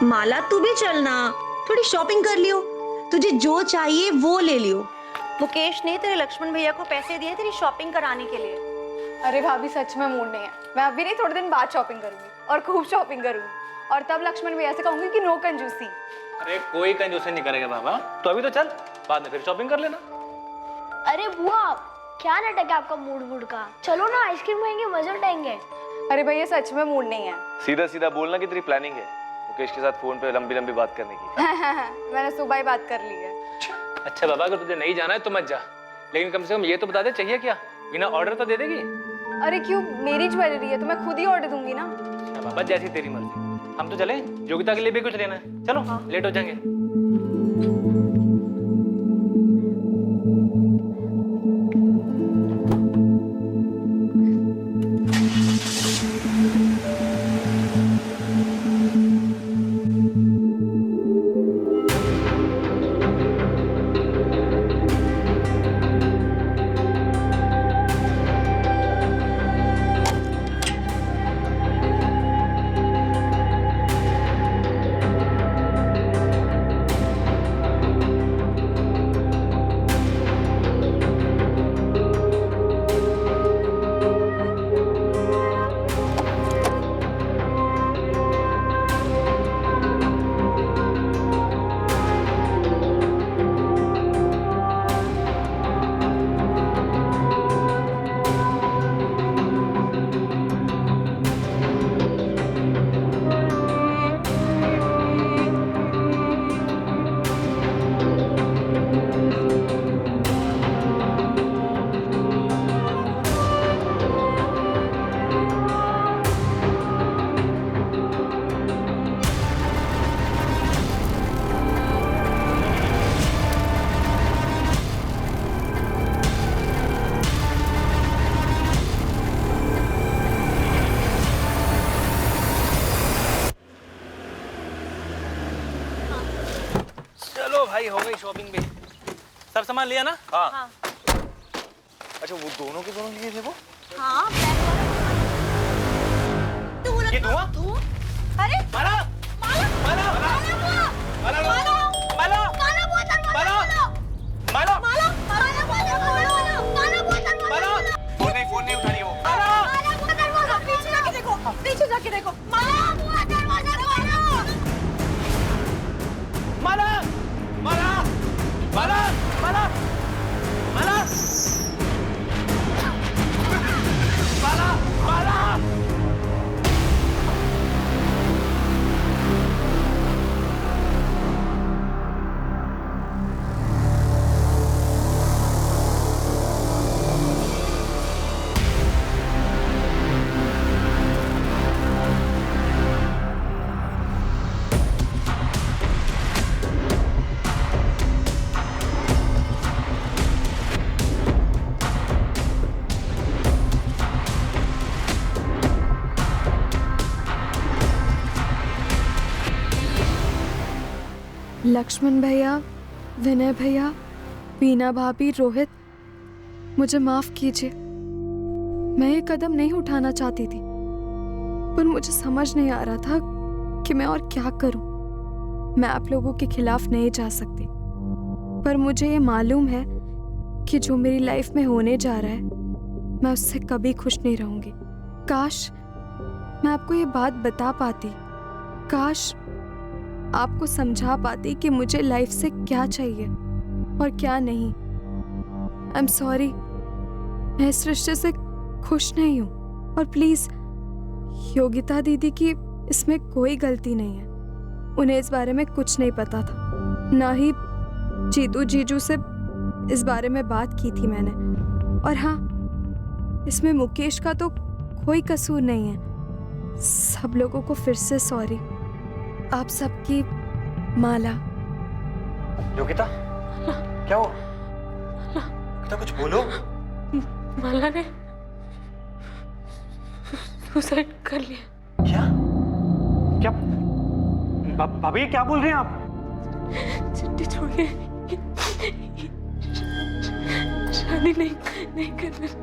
माला तू भी चलना, थोड़ी शॉपिंग कर लियो, तुझे जो चाहिए वो ले लियो। मुकेश ने तेरे लक्ष्मण भैया को पैसे दिए तेरी शॉपिंग कराने के लिए। अरे भाभी सच में मूड नहीं है, मैं अभी नहीं थोड़े दिन बाद शॉपिंग करूंगी और खूब शॉपिंग करूंगी और तब लक्ष्मण भैया से कहूंगी कि नो कंजूसी। अरे कोई कंजूसी नहीं करेगा बाबा, तो अभी तो चल, बाद में फिर शॉपिंग कर लेना। अरे बुआ क्या नाटक है आपका मूड वूड का, चलो ना आइसक्रीम खाएंगे, मजा उठाएंगे। अरे भैया सच में मूड नहीं है। सीधा सीधा बोलना कि तेरी प्लानिंग है मुकेश के साथ फोन पे लंबी लंबी बात करने की। मैंने सुबह ही बात कर ली है। अच्छा बाबा, अगर तुझे नहीं जाना है तो मत जा, लेकिन कम से कम ये तो बता दे चाहिए क्या, बिना ऑर्डर तो दे देगी। अरे क्यों, मेरी ज्वेलरी है तो मैं खुद ही ऑर्डर दूंगी ना। अच्छा बाबा, जैसी तेरी मर्जी। हम तो चले, योगिता के लिए भी कुछ लेना है, चलो। हाँ। लेट हो जाएंगे। भाई हो गई शॉपिंग भी, सब सामान लिया ना? हाँ। अच्छा वो दोनों के दोनों लिए थे वो? हाँ, ये धुआं? अरे माला! माला! माला! माला! माला! माला! माला बोतल माला! माला! माला! माला बोतल माला! फोन नहीं उठा रही वो। माला बोतल बोलो, पीछे जाके देखो, पीछे जाके देखो। माला बोतल बोलो। माला! माला! माला! माला! माला! माला! माला! लक्ष्मण भैया, विनय भैया, बीना भाभी, रोहित, मुझे माफ कीजिए। मैं ये कदम नहीं उठाना चाहती थी, पर मुझे समझ नहीं आ रहा था कि मैं और क्या करूं। मैं आप लोगों के खिलाफ नहीं जा सकती, पर मुझे ये मालूम है कि जो मेरी लाइफ में होने जा रहा है, मैं उससे कभी खुश नहीं रहूंगी। काश मैं आपको ये बात बता पाती, काश आपको समझा पाती कि मुझे लाइफ से क्या चाहिए और क्या नहीं। आई एम सॉरी, मैं इस रिश्ते से खुश नहीं हूँ और प्लीज योगिता दीदी की इसमें कोई गलती नहीं है। उन्हें इस बारे में कुछ नहीं पता था, ना ही जीजू से इस बारे में बात की थी मैंने। और हाँ, इसमें मुकेश का तो कोई कसूर नहीं है। सब लोगों को फिर से सॉरी। आप सबकी माला। योगिता, क्या हुआ? योगिता कुछ बोलो। माला ने सुसाइड कर लिया। क्या? क्या? भाभी क्या बोल रहे हैं आप? चिट्ठी छोड़ के शादी नहीं करना।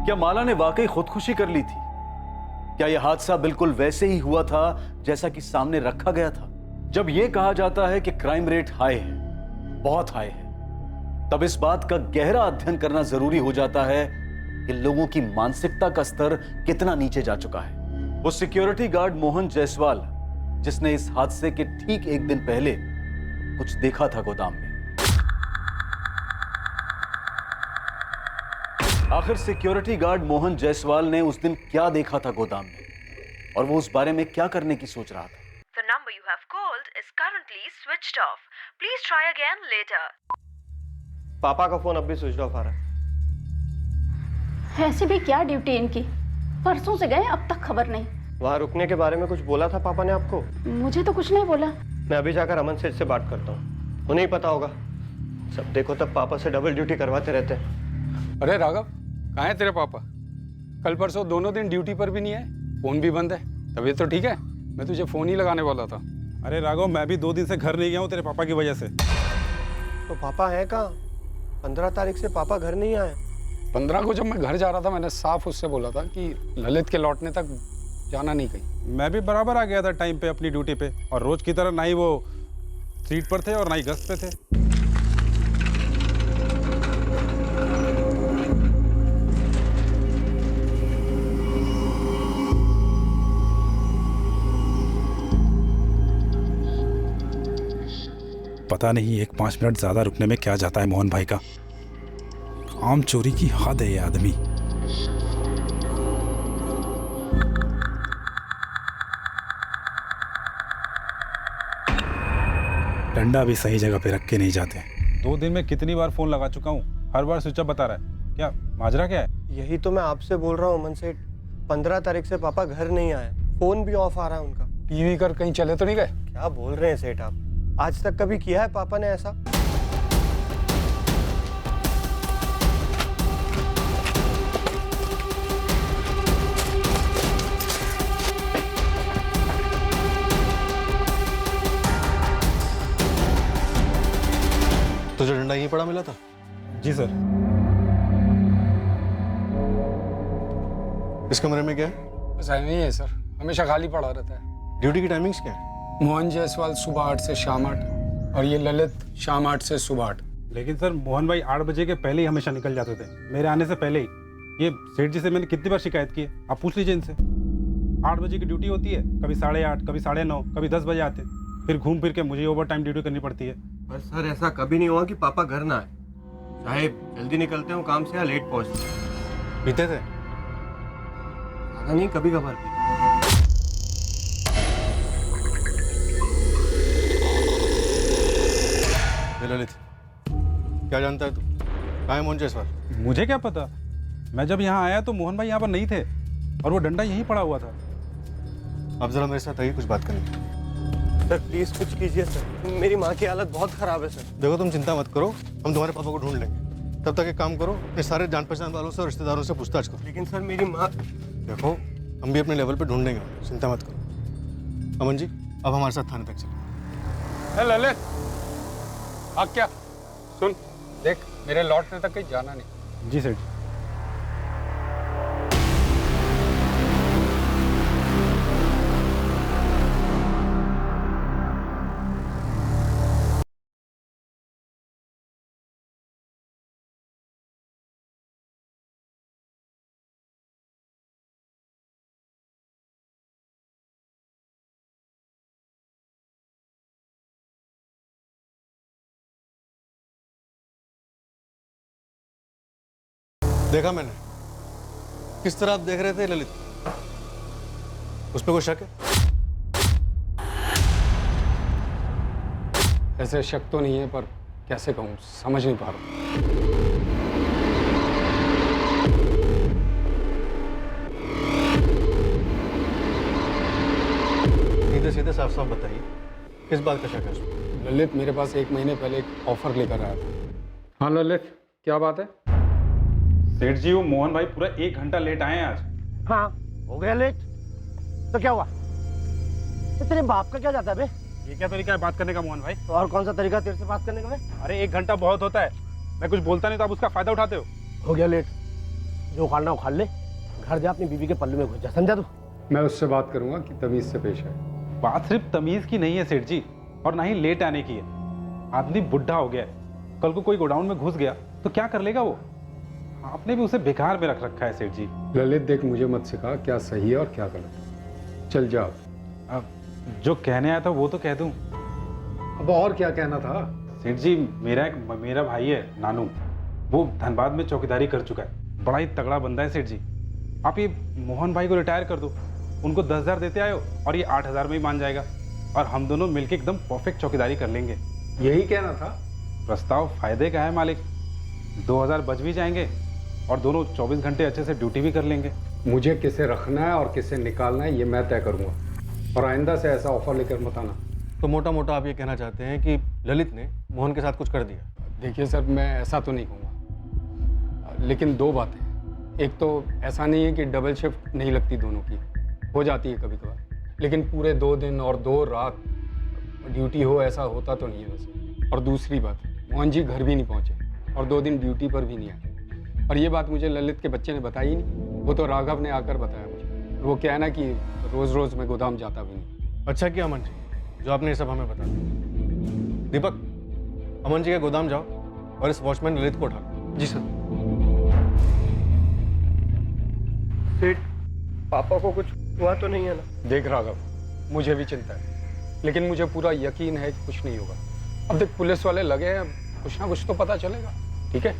क्या माला ने वाकई खुदकुशी कर ली थी? क्या यह हादसा बिल्कुल वैसे ही हुआ था जैसा कि सामने रखा गया था? जब यह कहा जाता है कि क्राइम रेट हाई है, बहुत हाई है, तब इस बात का गहरा अध्ययन करना जरूरी हो जाता है कि लोगों की मानसिकता का स्तर कितना नीचे जा चुका है। वो सिक्योरिटी गार्ड मोहन जायसवाल, जिसने इस हादसे के ठीक एक दिन पहले कुछ देखा था गोदाम में। आखिर सिक्योरिटी गार्ड मोहन जायसवाल ने उस दिन क्या देखा था गोदाम में, और वो उस बारे में क्या करने की सोच रहा था? The number you have called is currently switched off. Please try again later. पापा का फोन अब भी स्विच ऑफ आ रहा है। ऐसी भी क्या ड्यूटी इनकी, परसों से गए अब तक खबर नहीं। वहाँ रुकने के बारे में कुछ बोला था पापा ने आपको? मुझे तो कुछ नहीं बोला। मैं अभी जाकर अमन सेठ से बात करता हूँ, उन्हें ही पता होगा। सब देखो तब पापा से डबल ड्यूटी करवाते रहते हैं। अरे राघव, कहाँ है तेरे पापा? कल परसों दोनों दिन ड्यूटी पर भी नहीं आए, फोन भी बंद है। तबीयत तो ठीक है? मैं तुझे फोन ही लगाने वाला था। अरे राघव, मैं भी 2 दिन से घर नहीं गया हूँ तेरे पापा की वजह से। तो पापा है कहाँ? 15 तारीख से पापा घर नहीं आए। 15 को जब मैं घर जा रहा था, मैंने साफ उससे बोला था कि ललित के लौटने तक जाना नहीं कहीं। मैं भी बराबर आ गया था टाइम पे अपनी ड्यूटी पे, और रोज की तरह ना ही वो सीट पर थे और ना ही गश्त पे थे। पता नहीं 1-5 मिनट ज्यादा रुकने में क्या जाता है मोहन भाई का। काम चोरी की हद है ये आदमी। डंडा भी सही जगह पे रख के नहीं जाते। 2 दिन में कितनी बार फोन लगा चुका हूँ, हर बार स्विच ऑफ बता रहा है। क्या माजरा क्या है? यही तो मैं आपसे बोल रहा हूँ अमन सेठ, 15 तारीख से पापा घर नहीं आए, फोन भी ऑफ आ रहा है उनका। टीवी कर कहीं चले तो नहीं गए? क्या बोल रहे हैं सेठ आप? आज तक कभी किया है पापा ने ऐसा? तुझे डंडा यहीं पड़ा मिला था? जी सर। इस कमरे में क्या है? बस ऐसे ही है सर, हमेशा खाली पड़ा रहता है। ड्यूटी की टाइमिंग्स क्या है? मोहन जायसवाल सुबह 8 से शाम 8, और ये ललित शाम 8 से सुबह 8। लेकिन सर मोहन भाई 8 बजे के पहले ही हमेशा निकल जाते थे, मेरे आने से पहले ही। ये सेठ जी से मैंने कितनी बार शिकायत की है, आप पूछ लीजिए इनसे। 8 बजे की ड्यूटी होती है, कभी 8:30, कभी 9:30, कभी 10 बजे आते हैं, फिर घूम फिर के मुझे ओवर टाइम ड्यूटी करनी पड़ती है। पर सर ऐसा कभी नहीं हुआ कि पापा घर ना आए, चाहे जल्दी निकलते हो काम से या लेट पहुंचते। पीते थे? ज्यादा नहीं, कभी कभार पीते। ललित, क्या जानता है तू? कहाँ है मोहन जायसवाल? मुझे क्या पता, मैं जब यहाँ आया तो मोहन भाई यहाँ पर नहीं थे और वो डंडा यहीं पड़ा हुआ था। आप जरा मेरे साथ आइए, कुछ बात करनी। सर प्लीज कुछ कीजिए सर, मेरी माँ की हालत बहुत खराब है सर। देखो तुम चिंता मत करो, हम तुम्हारे पापा को ढूंढ लेंगे। तब तक एक काम करो, ये सारे जान पहचान वालों से और रिश्तेदारों से पूछताछ करो। लेकिन सर मेरी माँ। देखो हम भी अपने लेवल पे ढूंढेंगे, चिंता मत करो। अमन जी अब हमारे साथ थाने तक चलो। ललित, हाँ क्या? सुन, देख मेरे लौटने तक कहीं जाना नहीं। जी सर। देखा मैंने किस तरह आप देख रहे थे ललित, उस पर कोई शक है? ऐसे शक तो नहीं है, पर कैसे कहूँ, समझ नहीं पा रहा। सीधे सीधे साफ साफ बताइए, किस बात का शक है उसमें? ललित मेरे पास 1 महीने पहले एक ऑफर लेकर आया था। हाँ ललित, क्या बात है? सेठ जी, वो मोहन भाई पूरा 1 घंटा लेट आए हैं आज। हाँ हो गया लेट, तो क्या हुआ? तो तेरे बाप का क्या जाता है बे? ये क्या तरीका है बात करने का मोहन भाई? तो और कौन सा तरीका तेरे से बात करने का बे? अरे 1 घंटा बहुत होता है, मैं कुछ बोलता नहीं तो आप उसका फायदा उठाते हो। हो गया लेट, जो उखाड़ना उखाड़ ले, घर जा अपनी बीवी के पल्लू में घुस जा, समझा तू? मैं उससे बात करूंगा कि तमीज से पेश है। बात सिर्फ तमीज की नहीं है सेठ जी, और ना ही लेट आने की है। आदमी बुढ़ा हो गया है, कल को कोई गोडाउन में घुस गया तो क्या कर लेगा वो? आपने भी उसे बेकार में रख रखा है सेठ जी। ललित देख, मुझे मत सिखा क्या सही है और क्या गलत। चल जा। अब जो कहने आया था वो तो कह दूं। अब और क्या कहना था? सेठ जी, मेरा भाई है नानू, वो धनबाद में चौकीदारी कर चुका है, बड़ा ही तगड़ा बंदा है सेठ जी। आप ये मोहन भाई को रिटायर कर दो, उनको 10,000 देते आयो और ये 8,000 में ही मान जाएगा, और हम दोनों मिलके एकदम परफेक्ट चौकीदारी कर लेंगे। यही कहना था? प्रस्ताव फायदे का है मालिक, 2,000 बच भी जाएंगे और दोनों 24 घंटे अच्छे से ड्यूटी भी कर लेंगे। मुझे किसे रखना है और किसे निकालना है ये मैं तय करूंगा, और आइंदा से ऐसा ऑफर लेकर मत आना। तो मोटा मोटा आप ये कहना चाहते हैं कि ललित ने मोहन के साथ कुछ कर दिया? देखिए सर, मैं ऐसा तो नहीं कहूँगा, लेकिन दो बातें। एक तो ऐसा नहीं है कि डबल शिफ्ट नहीं लगती दोनों की, हो जाती है कभी कभार, लेकिन पूरे 2 दिन और 2 रात ड्यूटी हो ऐसा होता तो नहीं है वैसे। और दूसरी बात, मोहन जी घर भी नहीं पहुँचे और 2 दिन ड्यूटी पर भी नहीं आए, और ये बात मुझे ललित के बच्चे ने बताई ही नहीं, वो तो राघव ने आकर बताया मुझे। वो क्या है ना कि रोज़ रोज़ मैं गोदाम जाता भी नहीं। अच्छा किया अमन जी जो आपने ये सब हमें बता दिया। दीपक, अमन जी के गोदाम जाओ और इस वॉचमैन ललित को उठा लो। जी सर। सेठ, पापा को कुछ हुआ तो नहीं है ना? देख राघव, मुझे भी चिंता है, लेकिन मुझे पूरा यकीन है कि कुछ नहीं होगा। अब देख, पुलिस वाले लगे हैं, कुछ ना कुछ तो पता चलेगा, ठीक है?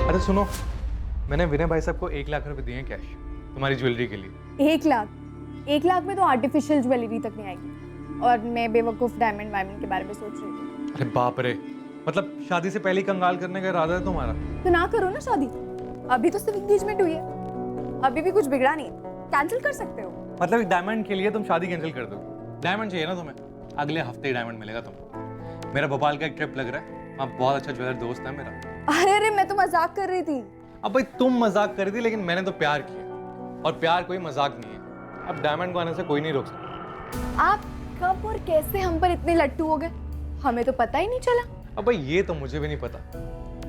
अरे सुनो, मैंने विनय भाई साहब को 1 लाख रुपए दिए हैं कैश तुम्हारी ज्वेलरी के लिए। 1 लाख में तो आर्टिफिशियल ज्वेलरी तक नहीं आएगी, और मैं बेवकूफ डायमंड वायमंड के बारे में सोच रही थी। अरे बाप रे, मतलब शादी से पहले ही कंगाल करने का इरादा है तुम्हारा? तो ना करो ना शादी, अभी तो सिर्फ एंगेजमेंट हुई है, अभी भी कुछ बिगड़ा नहीं है, कैंसिल कर सकते हो। मतलब एक डायमंड के लिए तुम शादी कैंसिल कर दोगे? डायमंड चाहिए ना तुम्हें? अगले हफ्ते ही डायमंड मिलेगा तुमको। मेरा भोपाल का एक ट्रिप लग रहा है, वहाँ बहुत अच्छा ज्वेलर दोस्त है मेरा। अरे मैं तो मजाक कर रही थी। अब भाई तुम मजाक कर रही थी, लेकिन मैंने तो प्यार किया, और प्यार कोई मजाक नहीं है। अब डायमंड को आने से कोई नहीं रोक सकता। आप कब और कैसे हम पर इतने लट्टू हो गए, हमें तो पता ही नहीं चला। अब भाई ये तो मुझे भी नहीं पता।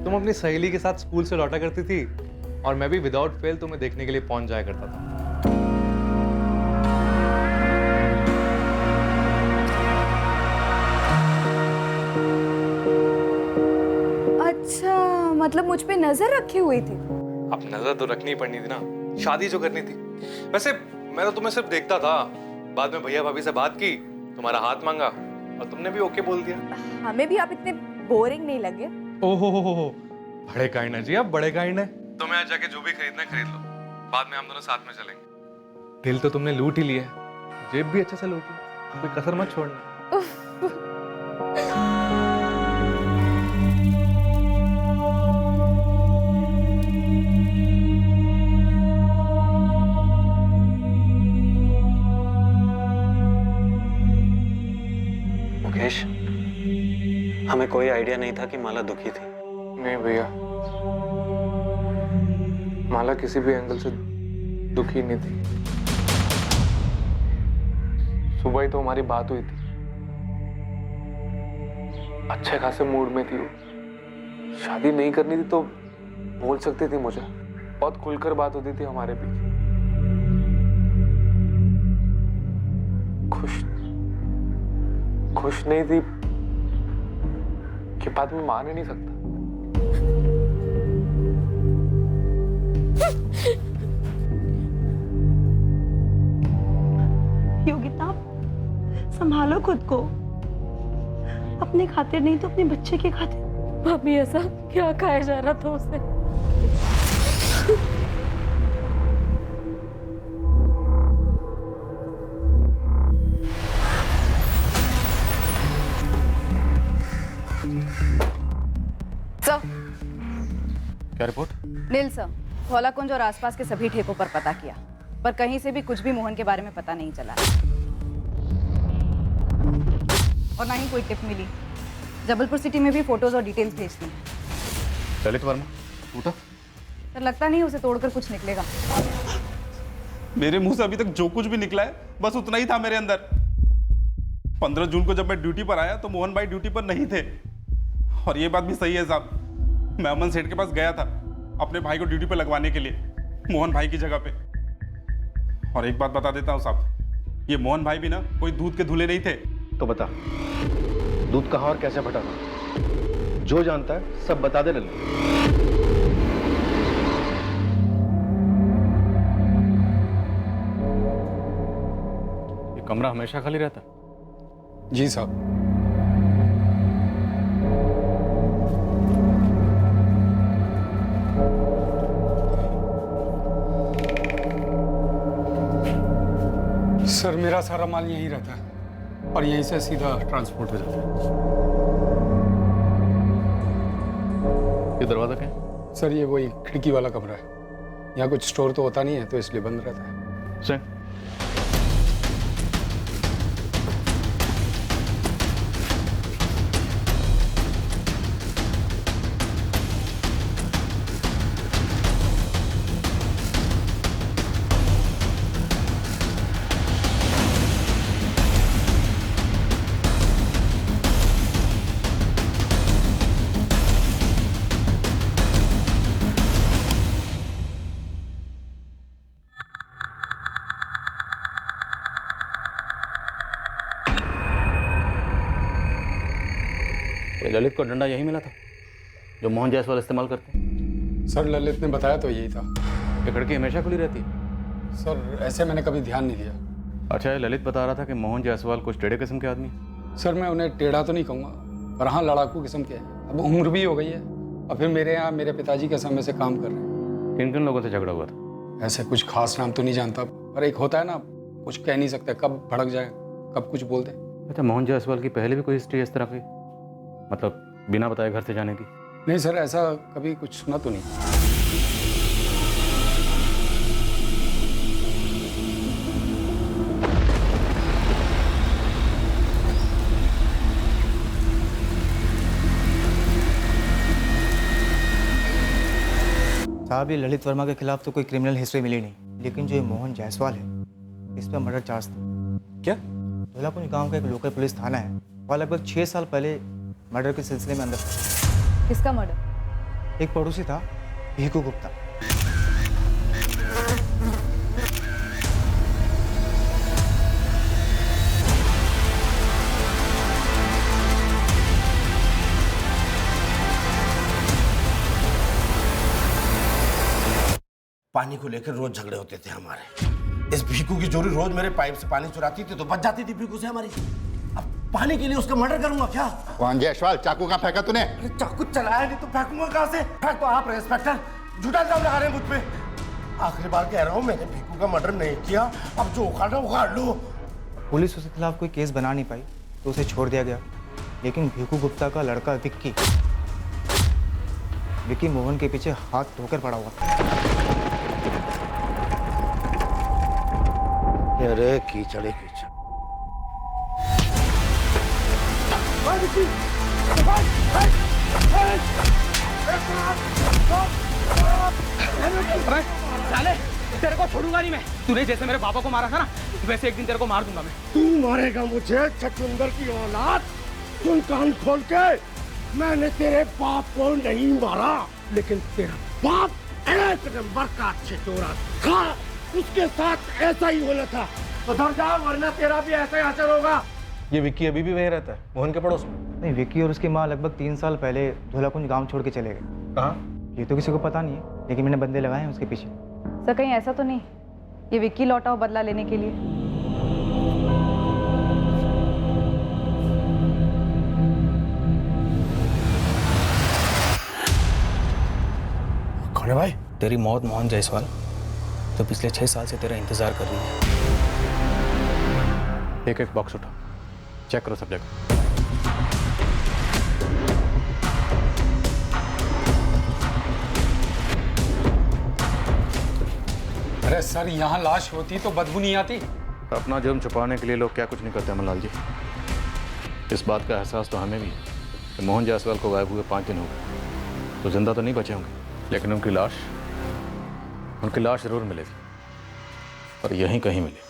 तुम अपनी सहेली के साथ स्कूल से लौटा करती थी, और मैं भी विदाउट फेल तुम्हें देखने के लिए पहुंच जाया करता था। अच्छा, मतलब मुझ पे नजर रखी हुई थी? अब नजर तो रखनी पड़नी थी ना, शादी जो करनी थी। वैसे मैं तो तुम्हें सिर्फ देखता था, बाद में भैया भाभी से बात की, तुम्हारा हाथ मांगा और तुमने भी ओके बोल दिया। हमें भी आप इतने बोरिंग नहीं लगे। ओहो, बड़े काइंड है जी आप, बड़े काइंड है। तुम्हें आज जाके जो भी खरीदना है खरीद लो, बाद में हम दोनों साथ में चलेंगे। दिल तो तुमने लूट ही लिया है, जेब भी अच्छे से लूट ली, कोई कसर मत छोड़ना। मुकेश, हमें कोई आइडिया नहीं था कि माला दुखी थी। नहीं भैया, माला किसी भी एंगल से दुखी नहीं थी। सुबह ही तो हमारी बात हुई थी, अच्छे खासे मूड में थी वो। शादी नहीं करनी थी तो बोल सकती थी मुझे, बहुत खुलकर बात होती थी हमारे बीच। खुश नहीं थी कि बात में मान ही नहीं सकता। योगिता, संभालो खुद को, अपने खातिर नहीं तो अपने बच्चे के खातिर। भाभी, ऐसा क्या खाया जा रहा था उसे? सर, क्या रिपोर्ट? नील सर, धौलाकुंज और आसपास के सभी ठेकों पर पता किया, पर कहीं से भी कुछ भी मोहन के बारे में पता नहीं चला और ना ही कोई टिप मिली। जबलपुर सिटी में भी फोटोज और डिटेल्स भेज दी। ललित वर्मा टूटा? सर लगता नहीं उसे तोड़कर कुछ निकलेगा। मेरे मुंह से अभी तक जो कुछ भी निकला है बस उतना ही था मेरे अंदर। 15 जून को जब मैं ड्यूटी पर आया तो मोहन भाई ड्यूटी पर नहीं थे। और ये बात भी सही है साहब, मैं अमन सेठ के पास गया था अपने भाई को ड्यूटी पर लगवाने के लिए, मोहन भाई की जगह पे। और एक बात बता देता हूँ साहब, ये मोहन भाई भी ना कोई दूध के धुले नहीं थे। तो बता, दूध कहाँ और कैसे फटा था? जो जानता है सब बता दे ललित। ये कमरा हमेशा खाली रहता? जी साहब। सर मेरा सारा माल यहीं रहता है और यहीं से सीधा ट्रांसपोर्ट हो जाता है। ये दरवाजा क्या है? सर ये वही खिड़की वाला कमरा है। यहाँ कुछ स्टोर तो होता नहीं है तो इसलिए बंद रहता है। सर ललित को डंडा यही मिला था जो मोहन जायसवाल इस्तेमाल करते हैं? सर ललित ने बताया तो यही था। ये खिड़की हमेशा खुली रहती है? सर ऐसे मैंने कभी ध्यान नहीं दिया। अच्छा, ललित बता रहा था कि मोहन जायसवाल कुछ टेढ़े किस्म के आदमी हैं। सर मैं उन्हें टेढ़ा तो नहीं कहूँगा, पर हाँ लड़ाकू किस्म के हैं। अब उम्र भी हो गई है और फिर मेरे यहाँ मेरे पिताजी के समय से काम कर रहे हैं। किन किन लोगों से झगड़ा हुआ था? ऐसे कुछ खास नाम तो नहीं जानता, पर एक होता है ना, कुछ कह नहीं सकते, कब भड़क जाए कब कुछ बोल दे। अच्छा, मोहन जायसवाल की पहले भी कोई हिस्ट्री इस तरह की, मतलब बिना बताए घर से जाने की? नहीं सर, ऐसा कभी कुछ सुना तो नहीं। साहब ये ललित वर्मा के खिलाफ तो कोई क्रिमिनल हिस्ट्री मिली नहीं, लेकिन जो ये मोहन जायसवाल है इस पर मर्डर चार्ज था। क्या? धौलाकुंज गांव का एक लोकल पुलिस थाना है और लगभग 6 साल पहले मर्डर के सिलसिले में अंदर था। किसका मर्डर? एक पड़ोसी था, भीकू गुप्ता। पानी को लेकर रोज झगड़े होते थे हमारे। इस भीकू की जोड़ी रोज मेरे पाइप से पानी चुराती थी तो बच जाती थी भीकू से हमारी। अब पानी के लिए उसका मर्डर करूंगा क्या? कौन जायसवाल, चाकू कहाँ फेंका तूने? अरे चाकू चलाया नहीं तो फेंकूंगा कहाँ से? फेंक तो आप रहे इंस्पेक्टर, झूठा इल्जाम लगा रहे हैं मुझ पे। आखिरी बार कह रहा हूँ, मैंने भीकू का मर्डर नहीं किया, अब जो उखाड़ना उखाड़ लो। पुलिस उसके खिलाफ कोई केस बना नहीं पाई तो उसे छोड़ दिया गया, लेकिन भीकू गुप्ता का लड़का विक्की मोहन के पीछे हाथ धोकर पड़ा हुआ था। अरे कीचड़े कीचड़। अरे साले, तेरे को छोड़ूंगा नहीं मैं। तूने जैसे मेरे पापा को मारा था ना, वैसे एक दिन तेरे को मार दूंगा मैं। तू मारेगा मुझे, छछूंदर की औलाद? सुन कान खोल के, मैंने तेरे बाप को नहीं मारा, लेकिन तेरा बाप एक नंबर का अच्छे चोरा था। उसके साथ ऐसा ही होना था। उधर जा वरना तेरा भी ऐसा ही असर होगा। ये विक्की अभी भी वहीं रहता है, मोहन के पड़ोस में? नहीं, विक्की और उसकी माँ लगभग 3 साल पहले धौलाकुंज गांव छोड़ के चले गए। कहाँ? ये तो किसी को पता नहीं है, लेकिन मैंने बंदे लगाए हैं उसके पीछे। सर कहीं ऐसा तो नहीं ये विक्की लौटा हो बदला लेने के लिए? कौन है भाई? तेरी मौत मोहन जायसवाल तो पिछले 6 साल से तेरा इंतजार कर रही है। एक एक बॉक्स उठा, चेक करो सब जगह। अरे अरे सर, यहाँ लाश होती तो बदबू नहीं आती? अपना जुर्म छुपाने के लिए लोग क्या कुछ नहीं करते अमरलाल जी। इस बात का एहसास तो हमें भी है कि मोहन जायसवाल को गायब हुए 5 दिन हो गए, तो जिंदा तो नहीं बचे होंगे, लेकिन उनकी लाश जरूर मिलेगी, और यहीं कहीं मिलेगी।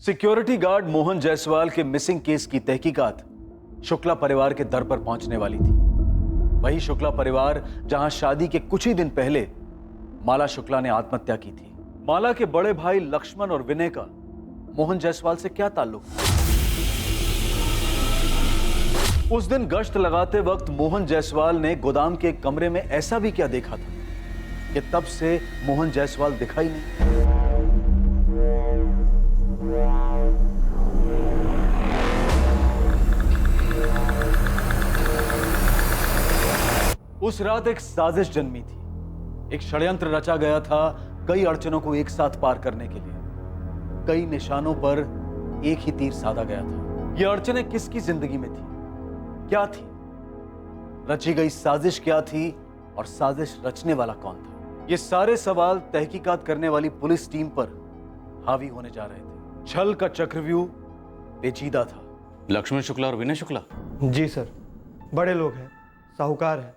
सिक्योरिटी गार्ड मोहन जायसवाल के मिसिंग केस की तहकीकात शुक्ला परिवार के दर पर पहुंचने वाली थी। वही शुक्ला परिवार जहां शादी के कुछ ही दिन पहले माला शुक्ला ने आत्महत्या की थी। माला के बड़े भाई लक्ष्मण और विनय का मोहन जायसवाल से क्या ताल्लुक था? उस दिन गश्त लगाते वक्त मोहन जायसवाल ने गोदाम के एक कमरे में ऐसा भी क्या देखा था कि तब से मोहन जायसवाल दिखाई नहीं। उस रात एक साजिश जन्मी थी। एक षड्यंत्र रचा गया था कई अड़चनों को एक साथ पार करने के लिए। कई निशानों पर एक ही तीर साधा गया था। ये अड़चनें किसकी जिंदगी में थी, क्या थी, रची गई साजिश क्या थी और साजिश रचने वाला कौन था? ये सारे सवाल तहकीकात करने वाली पुलिस टीम पर हावी होने जा रहे थे। छल का चक्रव्यूह पेचीदा था। लक्ष्मण शुक्ला और विनय शुक्ला? जी सर, बड़े लोग हैं, साहूकार हैं,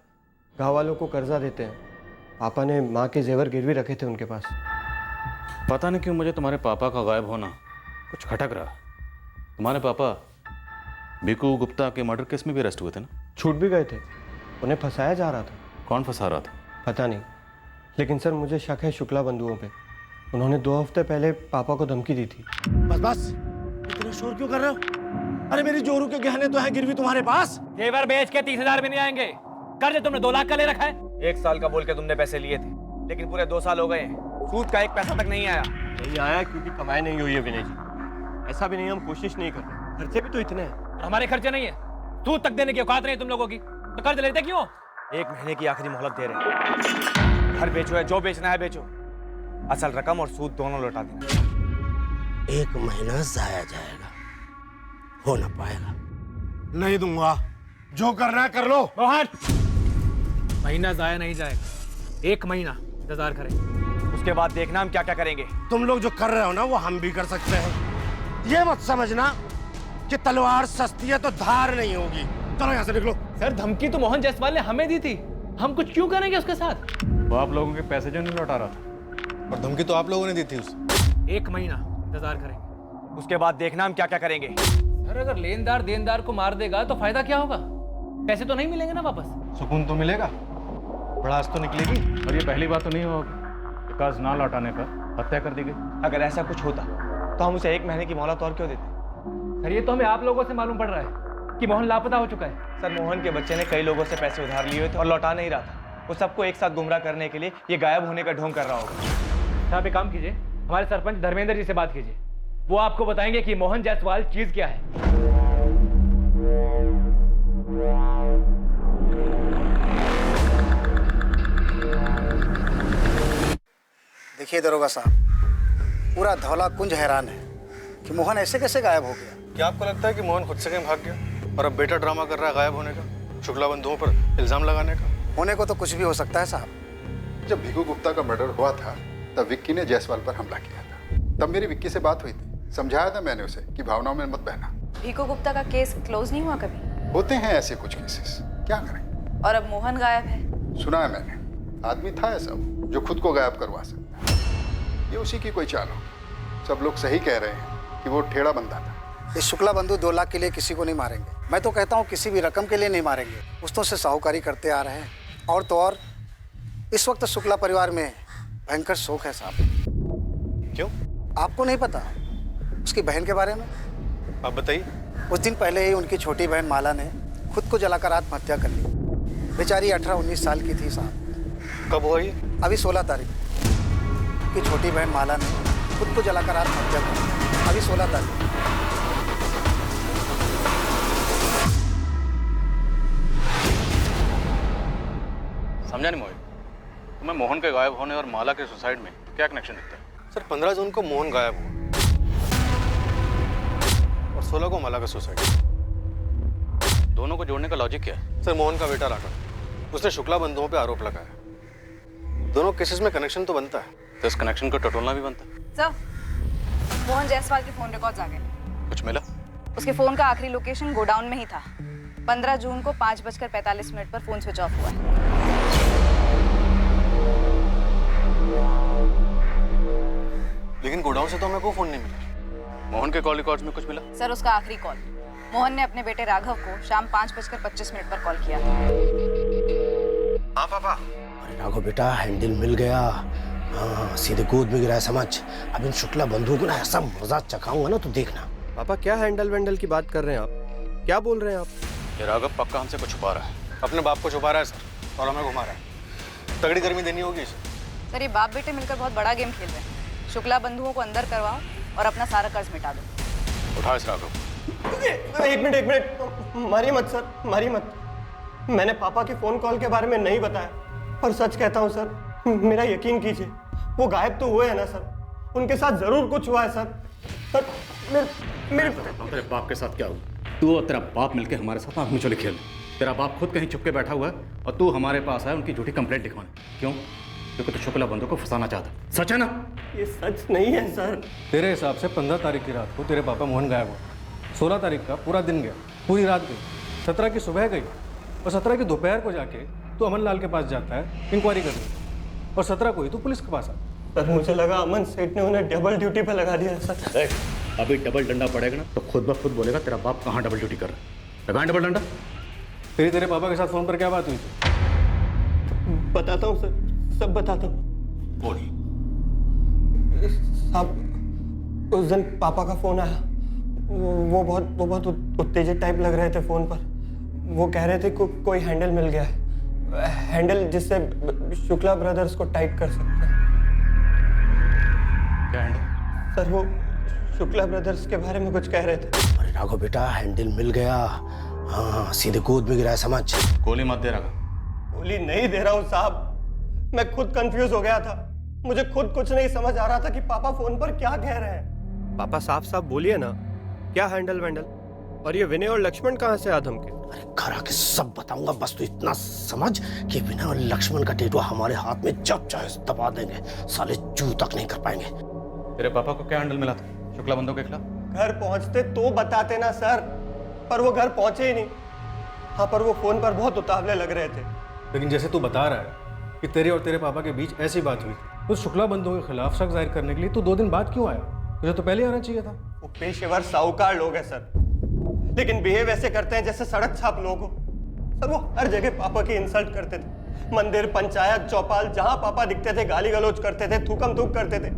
गाँव वालों को कर्जा देते हैं। पापा ने माँ के जेवर गिरवी रखे थे उनके पास। पता नहीं क्यों मुझे तुम्हारे पापा का गायब होना कुछ खटक रहा। तुम्हारे पापा भिकू गुप्ता के मर्डर केस में भी अरेस्ट हुए थे ना? छूट भी गए थे, उन्हें फंसाया जा रहा था। कौन फंसा रहा था? पता नहीं, लेकिन सर मुझे शक है शुक्ला बंधुओं पे। उन्होंने 2 हफ्ते पहले पापा को धमकी दी थी। बस बस, इतना शोर क्यों कर रहे हो? अरे मेरी जोरू के गहने तो है गिरवी तुम्हारे पास। जेवर बेच के 30,000 भी नहीं आएंगे। कर्ज तुमने 2 लाख का ले रखा है। 1 साल का बोल के तुमने पैसे लिए थे, लेकिन पूरे 2 साल हो गए, सूद का 1 पैसा तक नहीं आया। नहीं आया क्योंकि कमाई नहीं हुई है विनय जी। ऐसा भी नहीं, हम कोशिश नहीं कर रहे, खर्चे भी तो इतने हैं। और हमारे खर्चे नहीं है, सूद तक देने की औकात नहीं तुम लोगों की, तो कर्ज लेते क्यों? 1 महीने की आखिरी मोहलत दे रहे हैं। घर बेचो है, जो बेचना है बेचो, असल रकम और सूद दोनों लौटा देना। 1 महीना जाया जाएगा, हो ना पाएगा। नहीं दूंगा, जो करना है कर लो। मोहन, महीना जाया नहीं जाएगा, 1 महीना इंतजार करें, उसके बाद देखना हम क्या क्या करेंगे। तुम लोग जो कर रहे हो ना वो हम भी कर सकते हैं। ये मत समझना कि तलवार सस्ती है तो धार नहीं होगी। चलो यहाँ से निकलो। सर, धमकी तो मोहन जायसवाल ने हमें दी थी, हम कुछ क्यों करेंगे उसके साथ? वो आप लोगों के पैसे जो नहीं लौटा रहा था, और धमकी तो आप लोगों ने दी थी उसे। 1 महीना इंतजार करेंगे, उसके बाद देखना हम क्या क्या करेंगे। सर, अगर लेनदार देनदार को मार देगा तो फायदा क्या होगा? पैसे तो नहीं मिलेंगे ना वापस। सुकून तो मिलेगा, भड़ास तो निकलेगी, और ये पहली बात तो नहीं होगी कि कर्ज ना लौटाने पर हत्या कर दी गई। अगर ऐसा कुछ होता तो हम उसे 1 महीने की मोहलत और क्यों देते? सर, ये तो हमें आप लोगों से मालूम पड़ रहा है कि मोहन लापता हो चुका है। सर, मोहन के बच्चे ने कई लोगों से पैसे उधार लिए हुए थे और लौटा नहीं रहा था। वो सबको एक साथ गुमराह करने के लिए ये गायब होने का ढोंग कर रहा होगा। आप एक काम कीजिए, हमारे सरपंच धर्मेंद्र जी से बात कीजिए, वो आपको बताएंगे कि मोहन जायसवाल चीज क्या है। देखिए दरोगा साहब, पूरा धौला कुंज हैरान है कि मोहन ऐसे कैसे गायब हो गया। क्या आपको लगता है कि मोहन खुद से कहीं भाग गया और अब बेटा ड्रामा कर रहा है गायब होने का, शुक्ला बंधुओं पर इल्जाम लगाने का? होने को तो कुछ भी हो सकता है साहब। जब भिकू गुप्ता का मर्डर हुआ था तब विक्की ने जायसवाल पर हमला किया था। तब मेरी विक्की से बात हुई थी, समझाया था मैंने उसे कि भावनाओं में मत बहना। भिकू गुप्ता का केस क्लोज नहीं हुआ कभी? होते हैं ऐसे कुछ केसेस, क्या करें। और अब मोहन गायब है? सुना है मैंने, आदमी था ऐसा जो खुद को गायब करवा सकता है। ये उसी की कोई चाल होगी। सब लोग सही कह रहे हैं कि वो ठेड़ा बंदा था। इस शुक्ला बंधु 2 लाख के लिए किसी को नहीं मारेंगे। मैं तो कहता हूँ किसी भी रकम के लिए नहीं मारेंगे। पुश्तों से साहूकारी करते आ रहे हैं, और तो और इस वक्त शुक्ला परिवार में भयंकर शोक है साहब। क्यों? आपको नहीं पता उसकी बहन के बारे में? आप बताइए। कुछ दिन पहले ही उनकी छोटी बहन माला ने खुद को जलाकर आत्महत्या कर ली। बेचारी 18-19 साल की थी साहब। कब हुआ ये? अभी 16 तारीख की छोटी बहन माला ने खुद को जलाकर आत्महत्या कर ली। अभी 16 तारीख। समझा नहीं मोहित, तुम्हें मोहन के गायब होने और माला के सुसाइड में क्या कनेक्शन दिखता है? सर 15 जून को मोहन गायब हुआ और 16 को माला का सुसाइड। दोनों को जोड़ने का लॉजिक क्या है? सर मोहन का बेटा राघव, उसने शुक्ला बंधुओं पे आरोप लगाया। दोनों केसेस में कनेक्शन तो बनता है, तो इस कनेक्शन को टटोलना भी बनता है। सर, मोहन जायसवाल के फोन रिकॉर्ड्स आ गए। कुछ मिला? उसके फोन का आखिरी लोकेशन गोडाउन में ही था। 15 जून को 5:45 पर फोन स्विच ऑफ हुआ है। लेकिन गोडाउन से तो हमें कोई फोन नहीं मिला। मोहन के कॉल रिकॉर्ड्स में कुछ मिला? सर, उसका आखिरी कॉल मोहन ने अपने बेटे राघव को शाम 5:25 पर कॉल किया। हाँ पापा। अरे राघव बेटा, हैंडल मिल गया। हाँ, सीधे गोद में गिरा है समझ। अब इन शुक्ला बंधुओं को ना ऐसा मजा चखाऊंगा ना, तो देखना। पापा क्या हैंडल वैंडल की बात कर रहे हैं आप? क्या बोल रहे हैं आप? ये राघव पक्का हमसे कुछ छुपा रहा है। अपने बाप को छुपा रहा है सर, और हमें घुमा रहा है। तगड़ी गर्मी देनी होगी इसे। सर, ये बाप बेटे मिलकर बहुत बड़ा गेम खेल रहे हैं। शुक्ला बंधुओं को अंदर करवाओ और अपना सारा कर्ज मिटा दो। उठा इस राघव। एक मिनट, मारिए मत सर, मारिए मत। मैंने पापा के फोन कॉल के बारे में नहीं बताया, पर सच कहता हूँ सर, मेरा यकीन कीजिए, वो गायब तो हुए हैं ना सर, उनके साथ जरूर कुछ हुआ है सर। मेरे तेरे बाप के साथ क्या हुआ? तू और तेरा बाप मिलके हमारे साथ आँख मिचौली खेल। तेरा बाप खुद कहीं छुप के बैठा हुआ है और तू हमारे पास आया उनकी झूठी कंप्लेंट लिखवाने। क्यों? क्योंकि तू शुक्ला बंधु को फंसाना चाहता। सच है ना? ये सच नहीं है सर। तेरे हिसाब से 15 तारीख की रात को तेरे पापा मोहन गायब हुआ। 16 तारीख का पूरा दिन गया, पूरी रात गई, 17 की सुबह गई, और 17 की दोपहर को जाके तू अमन लाल के पास जाता है इंक्वायरी करने, और 17 को ही तू पुलिस के पास आता। सर मुझे लगा अमन सेठ ने उन्हें डबल ड्यूटी पे लगा दिया सर। अभी डबल डंडा पड़ेगा ना तो खुद ब खुद बोलेगा तेरा बाप कहाँ डबल ड्यूटी कर रहा है। लगाएं डबल डंडा। तेरे पापा के साथ फोन पर क्या बात हुई थी? बताता हूँ सर, सब बताता हूँ। साहब, उस दिन पापा का फोन आया। वो बहुत उत्तेजित टाइप लग रहे थे फोन पर। वो कह रहे थे कोई हैंडल मिल गया है, हैंडल जिससे शुक्ला ब्रदर्स को टाइट कर सकते हैं। क्या हैंडल? सर वो शुक्ला ब्रदर्स के बारे में कुछ कह रहे थे। अरे राघव बेटा, हैंडल मिल गया। हाँ, सीधे गोद में गिरा है समझ। गोली मत दे राघव। गोली नहीं दे रहा हूँ साहब, मैं खुद कंफ्यूज हो गया था। मुझे खुद कुछ नहीं समझ आ रहा था कि पापा फोन पर क्या कह रहे हैं। पापा साफ साफ बोलिए ना, क्या हैंडल वैंडल? और ये विनय और लक्ष्मण कहाँ से आधम के? अरे घर आके सब बताऊंगा, बस तू इतना समझ कि विनय और लक्ष्मण का टेटुआ हमारे हाथ में जब चाहे दबा देंगे, साले चू तक नहीं कर पाएंगे। तेरे पापा को क्या हैंडल मिला था शुक्ला बंधु के खिलाफ? घर पहुंचते तो बताते ना सर, पर वो घर पहुंचे ही नहीं। हाँ, पर वो फोन पर बहुत उतावले लग रहे थे। लेकिन जैसे तू बता रहा है कि तेरे और तेरे पापा के बीच ऐसी बात हुई थी, तो शुक्ला बंधुओं के खिलाफ शक जाहिर करने के लिए तू 2 दिन बाद क्यों आया? तुझे तो पहले आना चाहिए था। वो पेशेवर साहूकार लोग हैं सर, लेकिन बिहेव ऐसे करते हैं जैसे सड़क छाप लोग हो। सर वो हर जगह पापा की इंसल्ट करते थे। मंदिर, पंचायत, चौपाल, जहां पापा दिखते थे गाली गलौज करते थे, थूकम थूक करते थे।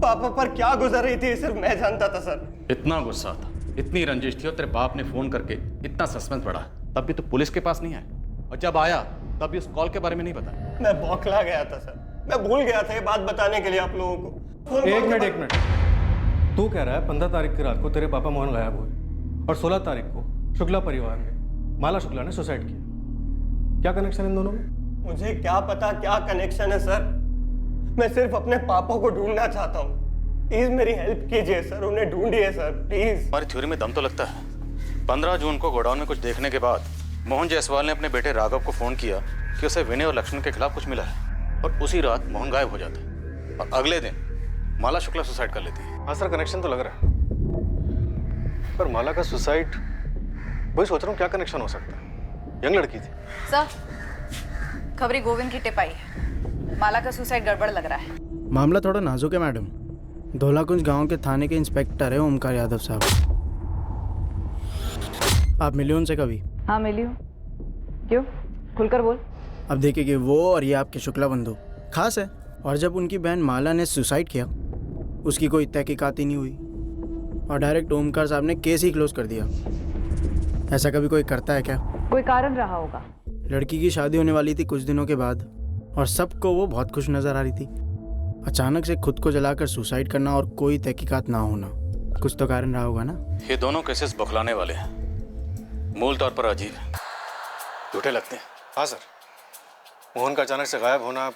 पापा पर क्या गुजर रही थी सिर्फ मैं जानता था सर। इतना गुस्सा था, इतनी रंजिश थी और तेरे बाप ने फोन करके इतना सस्पेंस बढ़ा, तब भी तो पुलिस के पास नहीं आया, और जब आया तब भी उस कॉल के बारे में नहीं बताया। मैं बौखला गया था सर, मैं भूल गया था ये बात बताने के लिए आप लोगों को। एक मिनट, तू कह रहा है 15 तारीख की रात को तेरे पापा मोहन गायब हुए और 16 तारीख को शुक्ला परिवार में माला शुक्ला ने सुसाइड किया। क्या कनेक्शन इन दोनों में? मुझे क्या पता क्या कनेक्शन है सर, मैं सिर्फ अपने पापा को ढूंढना चाहता हूँ। प्लीज मेरी हेल्प कीजिए सर, उन्हें ढूंढिए सर प्लीज। हमारी थ्योरी में दम तो लगता है। 15 जून को गोडाउन में कुछ देखने के बाद मोहन जायसवाल ने अपने बेटे राघव को फोन किया कि उसे विनय और लक्ष्मण के खिलाफ कुछ मिला है, और उसी रात मोहन गायब हो जाता है और अगले दिन माला शुक्ला सुसाइड कर लेती है। हाँ सर, कनेक्शन तो लग रहा है, पर माला का सुसाइड, वही सोच रहा हूँ क्या कनेक्शन हो सकता है। यंग लड़की थी सर। खबरी गोविंद की टिप आई है, माला का सुसाइड गड़बड़ लग रहा है। मामला थोड़ा नाजुक है मैडम, धौलाकुंज गांव के थाने के इंस्पेक्टर है ओमकार यादव साहब। आप मिले उनसे कभी? हाँ मिली हूँ। क्यों? खुलकर बोल। अब देखिए कि वो और ये आपके शुक्ला बंधु खास है, और जब उनकी बहन माला ने सुसाइड किया उसकी कोई तहकीकात ही नहीं हुई और डायरेक्ट ओमकार साहब ने केस ही क्लोज कर दिया। ऐसा कभी कोई करता है क्या? कोई कारण रहा होगा। लड़की की शादी होने वाली थी कुछ दिनों के बाद और सबको वो बहुत खुश नजर आ रही थी। अचानक से खुद को जलाकर सुसाइड करना और कोई तहकीकात ना होना, कुछ तो कारण रहा होगा ना। ये दोनों केसेस बौखलाने वाले हैं, मूल तौर पर अजीब है, झूठे लगते हैं। हाँ सर, मोहन का अचानक से गायब होना,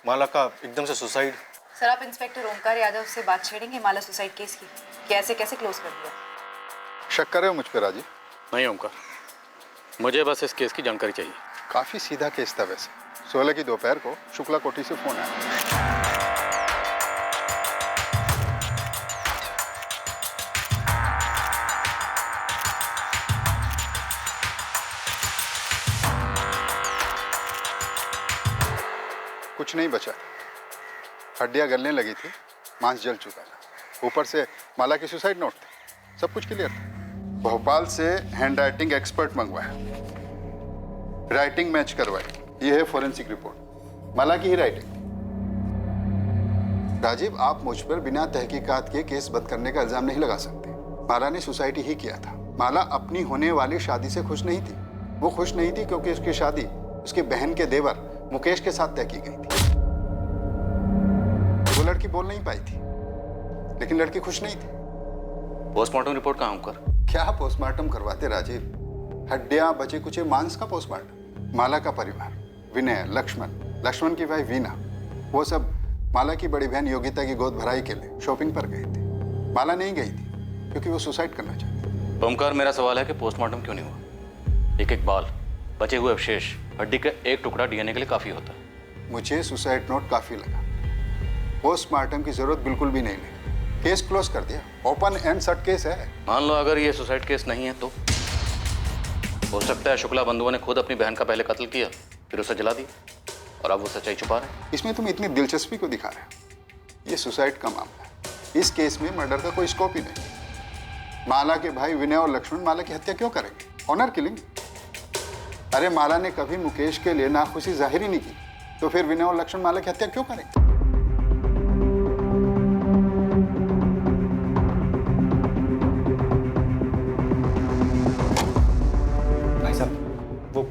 माला का एकदम से सुसाइड। सर आप इंस्पेक्टर ओमकार यादव से बात छेड़ेंगे माला सुसाइड केस की? कैसे क्लोज कर दिया? शक कर रहे हो मुझ पर राजीव? नहीं ओमकार, मुझे बस इस केस की जानकारी चाहिए। काफी सीधा केस था वैसे। 16 की दोपहर को शुक्ला कोठी से फोन आया। कुछ नहीं बचा, हड्डियां गलने लगी थी, मांस जल चुका था, ऊपर से माला की सुसाइड नोट थे, सब कुछ क्लियर था। भोपाल से हैंड राइटिंग एक्सपर्ट मंगवाया, राइटिंग मैच करवाई, ये है फॉरेंसिक रिपोर्ट, माला की ही राइटिंग। राजीव, आप मुझ पर बिना तहकीकात के केस बंद करने का इल्जाम नहीं लगा सकते। माला ने सुसाइड ही किया था। माला अपनी होने वाली शादी से खुश नहीं थी। वो खुश नहीं थी क्योंकि उसकी शादी उसके बहन के देवर मुकेश के साथ तय की गई थी। वो लड़की बोल नहीं पाई थी, लेकिन लड़की खुश नहीं थी। पोस्टमार्टम रिपोर्ट कहाँ कर? क्या पोस्टमार्टम करवाते राजीव? हड्डियां बचे कुचे मांस का पोस्टमार्टम। माला का परिवार, विनय, लक्ष्मण की वाइफ वीना, वो सब माला की बड़ी बहन योगिता की गोद भराई के लिए शॉपिंग पर गए थे। माला नहीं गई थी क्योंकि वो सुसाइड करना चाहती। ओमकार, मेरा सवाल है कि पोस्टमार्टम क्यों नहीं हुआ? एक बाल, बचे हुए अवशेष, हड्डी का एक टुकड़ा डीएनए के लिए काफी होता है। मुझे सुसाइड नोट काफी लगा, पोस्टमार्टम की जरूरत बिल्कुल भी नहीं लगी। केस क्लोज कर दिया, ओपन एंड शट केस है। मान लो अगर ये सुसाइड केस नहीं है तो हो सकता है शुक्ला बंधुओं ने खुद अपनी बहन का पहले कत्ल किया, फिर उसे जला दिया और अब वो सच्चाई छुपा रहे हैं। इसमें तुम इतनी दिलचस्पी को दिखा रहे हो? ये सुसाइड का मामला है, इस केस में मर्डर का कोई स्कोप ही नहीं। माला के भाई विनय और लक्ष्मण माला की हत्या क्यों करेंगे? Honour killing. अरे माला ने कभी मुकेश के लिए नाखुशी जाहिर ही नहीं की, तो फिर विनय और लक्ष्मण माला की हत्या क्यों करेंगे? भाई साहब, वो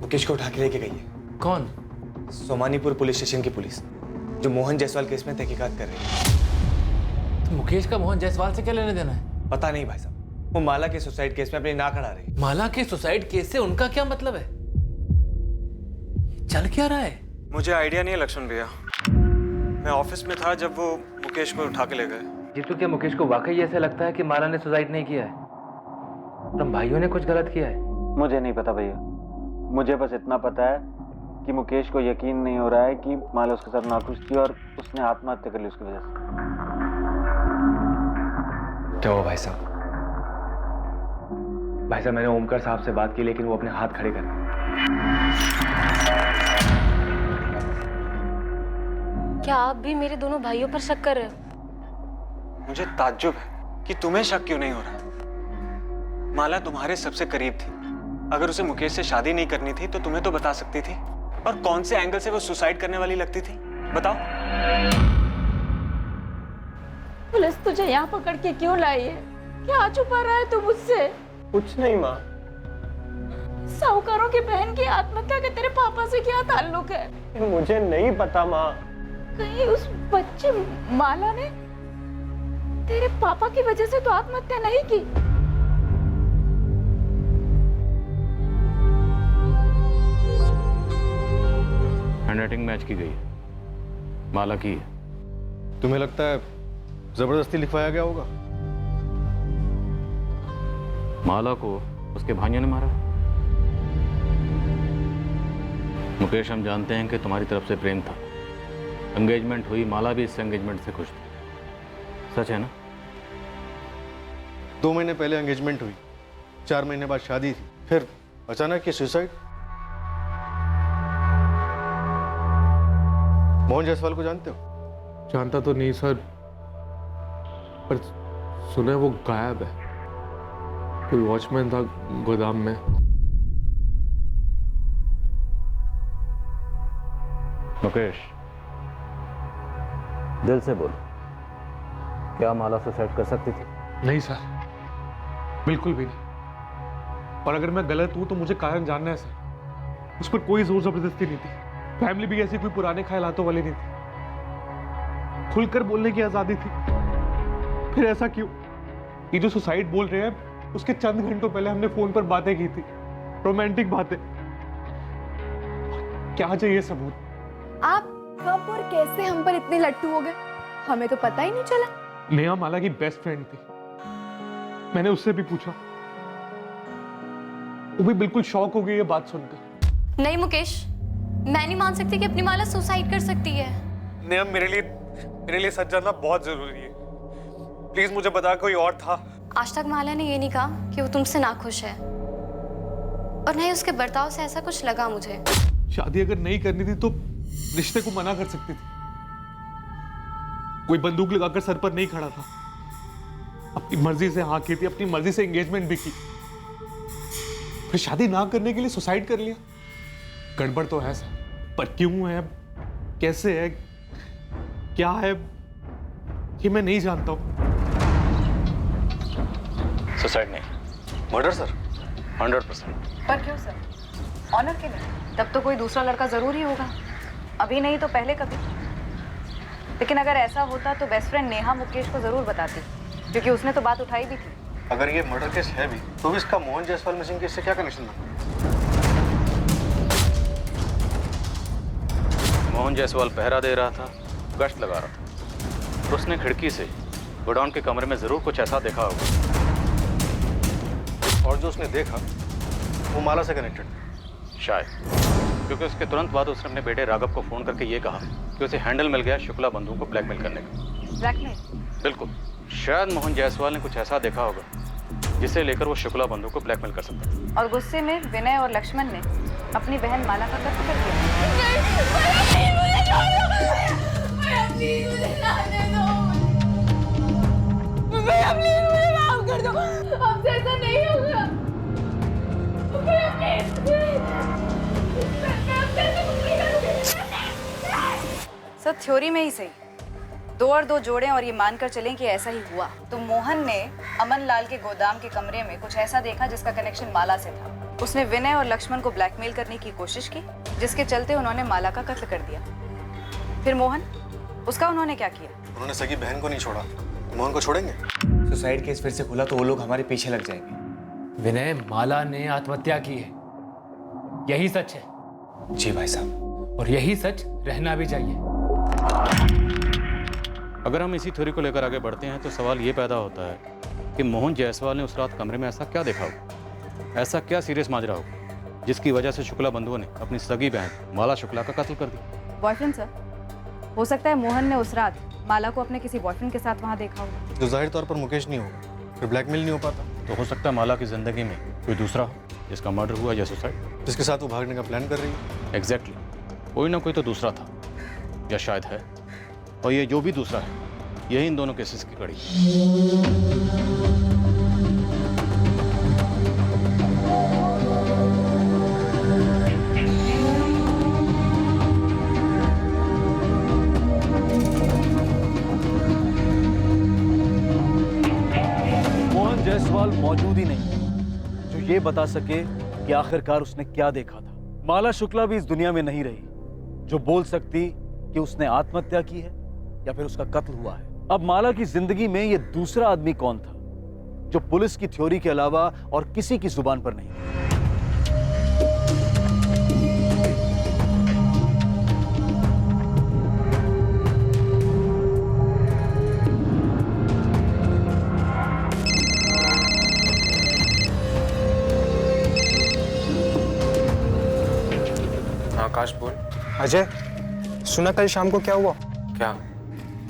मुकेश को उठा के लेके गई है। कौन? सोमानीपुर पुलिस स्टेशन की पुलिस, जो मोहन जायसवाल केस में तहकीकात कर रही है। तो मुकेश का मोहन जायसवाल से क्या लेने देना है? पता नहीं भाई साहब, वो माला के सुसाइड केस में अपनी नाक अड़ा रही है। माला के सुसाइड केस से उनका क्या मतलब है? चल क्या रहा है? मुझे आइडिया नहीं है लक्ष्मण भैया, मैं ऑफिस में था जब वो मुकेश को उठा के ले गए। जीतू, क्या मुकेश को वाकई ऐसा लगता है कि माला ने सुसाइड नहीं किया है? तुम भाइयों ने कुछ गलत किया है? मुझे नहीं पता भैया, मुझे बस इतना पता है कि मुकेश को यकीन नहीं हो रहा है कि माला उसके साथ नाखुश थी और उसने आत्महत्या कर ली उसकी वजह से। क्या हुआ भाई साहब? भाई साहब, मैंने ओमकार साहब से बात की लेकिन वो अपने हाथ खड़े कर। क्या आप भी मेरे दोनों भाइयों पर शक कर रहे हो? मुझे ताज्जुब है कि तुम्हें शक क्यों नहीं हो रहा। माला तुम्हारे सबसे करीब थी, अगर उसे मुकेश से शादी नहीं करनी थी तो तुम्हें तो बता सकती थी। और कौन से एंगल से वो सुसाइड करने वाली लगती थी, बताओ। पुलिस तुझे यहाँ पकड़ के क्यों लाई है? क्या छुपा रहा है तू मुझसे? कुछ नहीं माँ। साहूकारों की बहन की आत्महत्या का तेरे पापा से क्या ताल्लुक है? मुझे नहीं पता माँ। कहीं उस बच्चे माला ने तेरे पापा की वजह से तो आत्महत्या नहीं की? हैंडराइटिंग मैच की गई है, माला की है। तुम्हें लगता है जबरदस्ती लिखवाया गया होगा? माला को उसके भाइयों ने मारा। मुकेश, हम जानते हैं कि तुम्हारी तरफ से प्रेम था, एंगेजमेंट हुई, माला भी इस एंगेजमेंट से खुश थी, सच है ना? 2 महीने पहले एंगेजमेंट हुई, 4 महीने बाद शादी थी, फिर अचानक ये सुसाइड। मोहन जायसवाल को जानते हो? जानता तो नहीं सर, पर सुना है वो गायब है। कोई वॉचमैन था गोदाम में। मुकेश, दिल से बोल, क्या माला सुसाइड कर सकती थी? नहीं सर, बिल्कुल भी नहीं। और अगर मैं गलत हूं तो मुझे कारण जानना है सर। उस पर कोई जोर जबरदस्ती नहीं थी। फैमिली भी ऐसी कोई पुराने ख्यालातों वाली नहीं थी। खुलकर बोलने की आजादी थी। फिर ऐसा क्यों? ये जो सुसाइड बोल रहे हैं, उसके चंद घंटों पहले हमने फोन पर बातें की थी, रोमांटिक बातें। क्या चाहिए सबूत? आप कब और कैसे हम पर इतने लट्टू हो गए, हमें तो पता ही नहीं चला। नेहा माला की बेस्ट फ्रेंड थी। मैंने उससे भी पूछा, वो भी बिल्कुल शॉक हो गई ये बात सुनकर। नहीं मुकेश, मैं नहीं मान सकती कि अपनी माला सुसाइड कर सकती है। नेहा, मेरे लिए सच जानना बहुत जरूरी है। प्लीज मुझे बता, कोई और था? आज तक माला ने ये नहीं कहा कि वो तुमसे नाखुश है, और नहीं उसके बर्ताव से ऐसा कुछ लगा मुझे। शादी अगर नहीं करनी थी तो रिश्ते को मना कर सकती थी। कोई बंदूक लगाकर सर पर नहीं खड़ा था। अपनी मर्जी से हाँ की थी, अपनी मर्जी से एंगेजमेंट भी की। फिर शादी ना करने के लिए सुसाइड कर लिया। गड़बड़ तो है सर, पर क्यों है, कैसे है, क्या है, ये मैं नहीं जानता हूं। सुसाइड नहीं, मर्डर सर, 100%। पर क्यों सर? ऑनर के लिए? तब तो कोई दूसरा लड़का जरूर ही होगा, अभी नहीं तो पहले कभी। लेकिन अगर ऐसा होता तो बेस्ट फ्रेंड नेहा मुकेश को जरूर बताती, क्योंकि उसने तो बात उठाई भी थी। अगर ये मर्डर केस है भी, तो भी इसका मोहन जायसवाल मिसिंग केस से क्या कनेक्शन है? मोहन जायसवाल पहरा दे रहा था, गश्त लगा रहा था। उसने खिड़की से गोडाउन के कमरे में जरूर कुछ ऐसा देखा होगा। और जो उसने देखा वो माला से कनेक्टेड, शायद, क्योंकि उसके तुरंत बाद उसने अपने बेटे राघव को फोन करके ये कहा कि उसे हैंडल मिल गया शुक्ला बंधु को ब्लैकमेल करने का। ब्लैकमेल? बिल्कुल। शायद मोहन जायसवाल ने कुछ ऐसा देखा होगा जिसे लेकर वो शुक्ला बंधु को ब्लैकमेल कर सकता था। और गुस्से में विनय और लक्ष्मण ने अपनी बहन माला का कत्ल कर दिया। सर थ्योरी में ही सही, 2 और 2 जोड़ें और ये मानकर चलें कि ऐसा ही हुआ, तो मोहन ने अमन लाल के गोदाम के कमरे में कुछ ऐसा देखा जिसका कनेक्शन माला से था। उसने विनय और लक्ष्मण को ब्लैकमेल करने की कोशिश की, जिसके चलते उन्होंने माला का कत्ल कर दिया। फिर मोहन, उसका उन्होंने क्या किया? उन्होंने सगी बहन को नहीं छोड़ा, मोहन को छोड़ेंगे? सुसाइड केस फिर से खुला तो वो लोग हमारे पीछे लग जाएंगे। विनय, माला ने आत्महत्या की है, यही सच है। जी भाई साहब, और यही सच रहना भी चाहिए। अगर हम इसी थ्योरी को लेकर आगे बढ़ते हैं तो सवाल ये पैदा होता है कि मोहन जायसवाल ने उस रात कमरे में ऐसा क्या देखा हो, ऐसा क्या सीरियस माजरा हो जिसकी वजह से शुक्ला बंधुओं ने अपनी सगी बहन माला शुक्ला का कत्ल कर दिया। बॉयफ्रेंड सर, हो सकता है मोहन ने उस रात माला को अपने किसी बॉयफ्रेंड के साथ वहाँ देखा होगा। जो जाहिर तौर पर मुकेश नहीं होगा, फिर ब्लैकमेल नहीं हो पाता। तो हो सकता है माला की जिंदगी में कोई दूसरा हो जिसका मर्डर हुआ या सुसाइड, जिसके साथ वो भागने का प्लान कर रही है। एग्जैक्टली, कोई ना कोई तो दूसरा था या शायद है, और ये जो भी दूसरा है यही इन दोनों केसेस की कड़ी है। मोहन जायसवाल मौजूद ही नहीं जो ये बता सके कि आखिरकार उसने क्या देखा था। माला शुक्ला भी इस दुनिया में नहीं रही जो बोल सकती कि उसने आत्महत्या की है या फिर उसका कत्ल हुआ है। अब माला की जिंदगी में ये दूसरा आदमी कौन था जो पुलिस की थ्योरी के अलावा और किसी की जुबान पर नहीं था? आकाश बोल। अजय, सुना कल शाम को क्या हुआ? क्या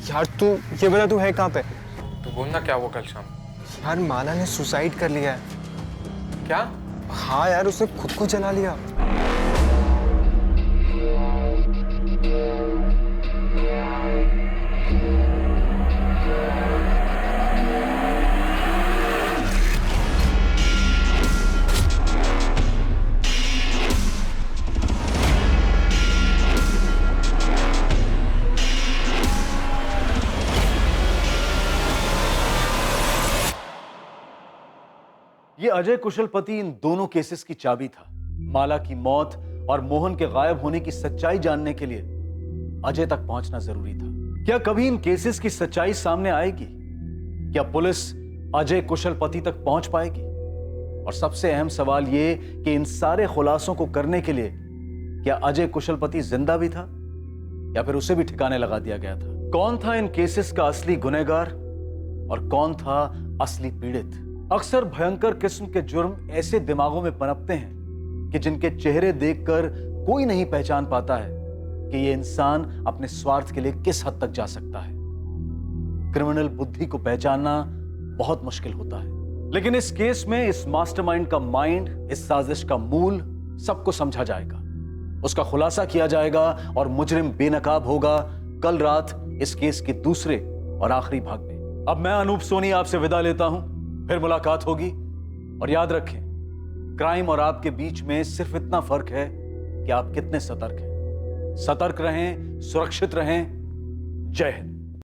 यार तू ये बता, तू है कहाँ पे? तू बोलना क्या हुआ कल शाम? यार माला ने सुसाइड कर लिया है। क्या? हाँ यार, उसने खुद को जला लिया। कि अजय कुशलपति इन दोनों केसेस की चाबी था। माला की मौत और मोहन के गायब होने की सच्चाई जानने के लिए अजय तक पहुंचना जरूरी था। क्या कभी इन केसेस की सच्चाई सामने आएगी? क्या पुलिस अजय कुशलपति तक पहुंच पाएगी? और सबसे अहम सवाल यह कि इन सारे खुलासों को करने के लिए क्या अजय कुशलपति जिंदा भी था या फिर उसे भी ठिकाने लगा दिया गया था? कौन था इन केसेस का असली गुनहगार और कौन था असली पीड़ित? अक्सर भयंकर किस्म के जुर्म ऐसे दिमागों में पनपते हैं कि जिनके चेहरे देखकर कोई नहीं पहचान पाता है कि यह इंसान अपने स्वार्थ के लिए किस हद तक जा सकता है। क्रिमिनल बुद्धि को पहचानना बहुत मुश्किल होता है, लेकिन इस केस में इस मास्टरमाइंड का माइंड, इस साजिश का मूल सबको समझा जाएगा, उसका खुलासा किया जाएगा और मुजरिम बेनकाब होगा कल रात इस केस के दूसरे और आखिरी भाग में। अब मैं अनूप सोनी आपसे विदा लेता हूं, फिर मुलाकात होगी। और याद रखें, क्राइम और आपके बीच में सिर्फ इतना फर्क है कि आप कितने सतर्क हैं। सतर्क रहें, सुरक्षित रहें। जय हिंद।